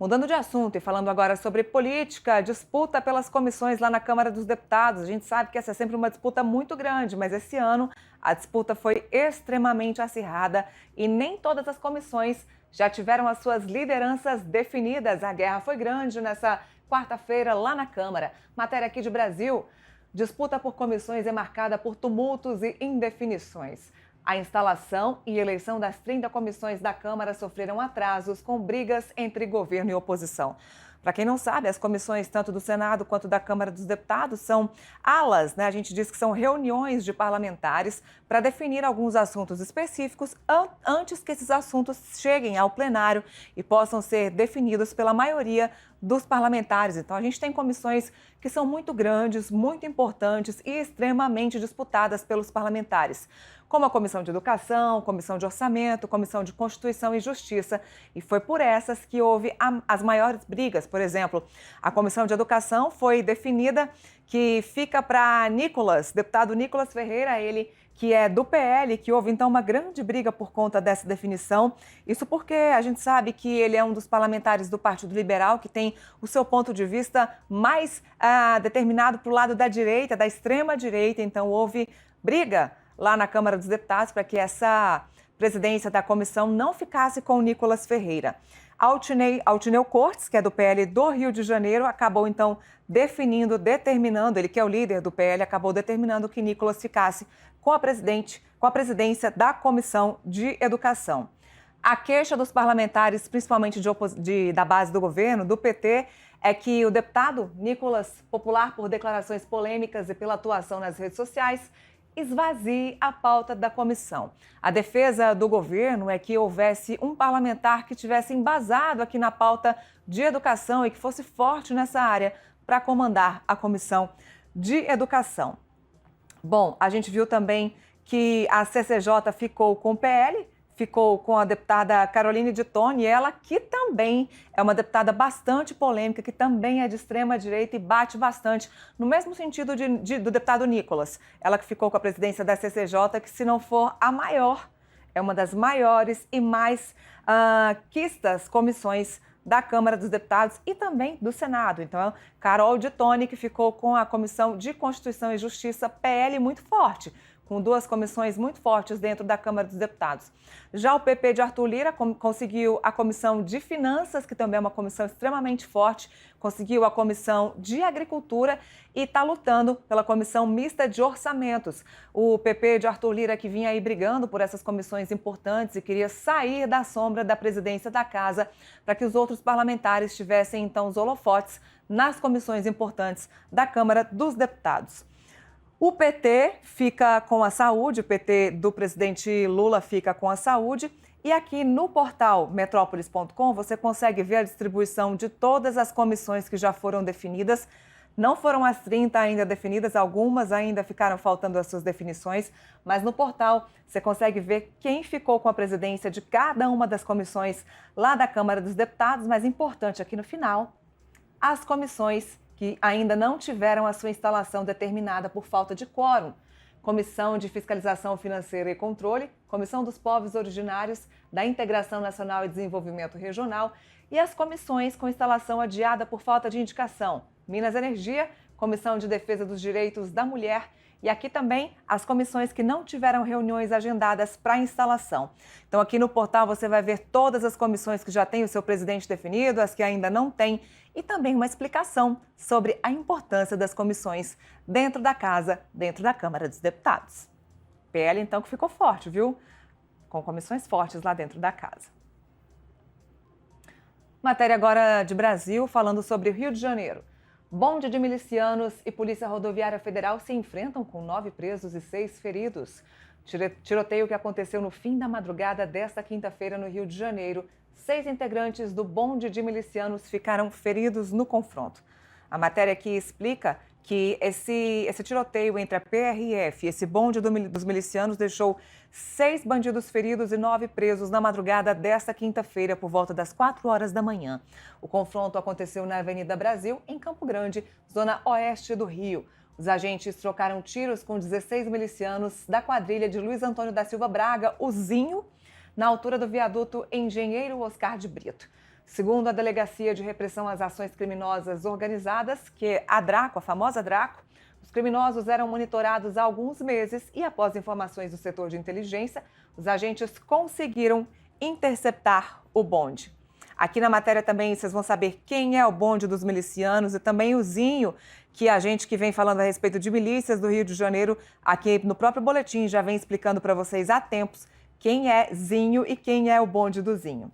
Mudando de assunto e falando agora sobre política, disputa pelas comissões lá na Câmara dos Deputados. A gente sabe que essa é sempre uma disputa muito grande, mas esse ano a disputa foi extremamente acirrada e nem todas as comissões já tiveram as suas lideranças definidas. A guerra foi grande nessa quarta-feira lá na Câmara. Matéria aqui de Brasil. Disputa por comissões é marcada por tumultos e indefinições. A instalação e eleição das 30 comissões da Câmara sofreram atrasos com brigas entre governo e oposição. Para quem não sabe, as comissões tanto do Senado quanto da Câmara dos Deputados são alas, né? A gente diz que são reuniões de parlamentares para definir alguns assuntos específicos antes que esses assuntos cheguem ao plenário e possam ser definidos pela maioria dos parlamentares. Então, a gente tem comissões que são muito grandes, muito importantes e extremamente disputadas pelos parlamentares, como a Comissão de Educação, Comissão de Orçamento, Comissão de Constituição e Justiça. E foi por essas que houve as maiores brigas. Por exemplo, a Comissão de Educação foi definida que fica para Nicolas, deputado Nicolas Ferreira, ele que é do PL, que houve então uma grande briga por conta dessa definição. Isso porque a gente sabe que ele é um dos parlamentares do Partido Liberal, que tem o seu ponto de vista mais determinado para o lado da direita, da extrema-direita. Então houve briga lá na Câmara dos Deputados para que essa presidência da comissão não ficasse com o Nicolas Ferreira. Altineu Cortes, que é do PL do Rio de Janeiro, acabou então determinando, ele que é o líder do PL, acabou determinando que Nicolas ficasse com a presidência da Comissão de Educação. A queixa dos parlamentares, principalmente da base do governo, do PT, é que o deputado Nicolas, popular por declarações polêmicas e pela atuação nas redes sociais, esvazie a pauta da comissão. A defesa do governo é que houvesse um parlamentar que tivesse embasado aqui na pauta de educação e que fosse forte nessa área para comandar a comissão de educação. Bom, a gente viu também que a CCJ ficou com o PL, ficou com a deputada Caroline de Toni, ela que também é uma deputada bastante polêmica, que também é de extrema-direita e bate bastante, no mesmo sentido do deputado Nicolas. Ela que ficou com a presidência da CCJ, que se não for a maior, é uma das maiores e mais quistas comissões da Câmara dos Deputados e também do Senado. Então, Carol de Toni, que ficou com a Comissão de Constituição e Justiça, PL muito forte, com duas comissões muito fortes dentro da Câmara dos Deputados. Já o PP de Arthur Lira conseguiu a Comissão de Finanças, que também é uma comissão extremamente forte, conseguiu a Comissão de Agricultura e está lutando pela Comissão Mista de Orçamentos. O PP de Arthur Lira, que vinha aí brigando por essas comissões importantes e queria sair da sombra da presidência da Casa para que os outros parlamentares tivessem, então, os holofotes nas comissões importantes da Câmara dos Deputados. O PT fica com a saúde, o PT do presidente Lula fica com a saúde. E aqui no portal metrópolis.com você consegue ver a distribuição de todas as comissões que já foram definidas. Não foram as 30 ainda definidas, algumas ainda ficaram faltando as suas definições, mas no portal você consegue ver quem ficou com a presidência de cada uma das comissões lá da Câmara dos Deputados. Mas importante aqui no final, as comissões que ainda não tiveram a sua instalação determinada por falta de quórum. Comissão de Fiscalização Financeira e Controle, Comissão dos Povos Originários, da Integração Nacional e Desenvolvimento Regional e as comissões com instalação adiada por falta de indicação. Minas e Energia, Comissão de Defesa dos Direitos da Mulher e aqui também as comissões que não tiveram reuniões agendadas para instalação. Então aqui no portal você vai ver todas as comissões que já têm o seu presidente definido, as que ainda não têm, e também uma explicação sobre a importância das comissões dentro da casa, dentro da Câmara dos Deputados. PL então que ficou forte, viu? Com comissões fortes lá dentro da casa. Matéria agora de Brasil, falando sobre o Rio de Janeiro. Bonde de milicianos e Polícia Rodoviária Federal se enfrentam com 9 presos e 6 feridos. Tiroteio que aconteceu no fim da madrugada desta quinta-feira no Rio de Janeiro. 6 integrantes do bonde de milicianos ficaram feridos no confronto. A matéria aqui explica que esse tiroteio entre a PRF e esse bonde dos milicianos deixou 6 bandidos feridos e 9 presos na madrugada desta quinta-feira, por volta das 4 horas da manhã. O confronto aconteceu na Avenida Brasil, em Campo Grande, zona oeste do Rio. Os agentes trocaram tiros com 16 milicianos da quadrilha de Luiz Antônio da Silva Braga, o Zinho, na altura do viaduto Engenheiro Oscar de Brito. Segundo a Delegacia de Repressão às Ações Criminosas Organizadas, que é a DRACO, a famosa DRACO, os criminosos eram monitorados há alguns meses e, após informações do setor de inteligência, os agentes conseguiram interceptar o bonde. Aqui na matéria também vocês vão saber quem é o bonde dos milicianos e também o Zinho, que a gente que vem falando a respeito de milícias do Rio de Janeiro, aqui no próprio boletim já vem explicando para vocês há tempos quem é Zinho e quem é o bonde do Zinho.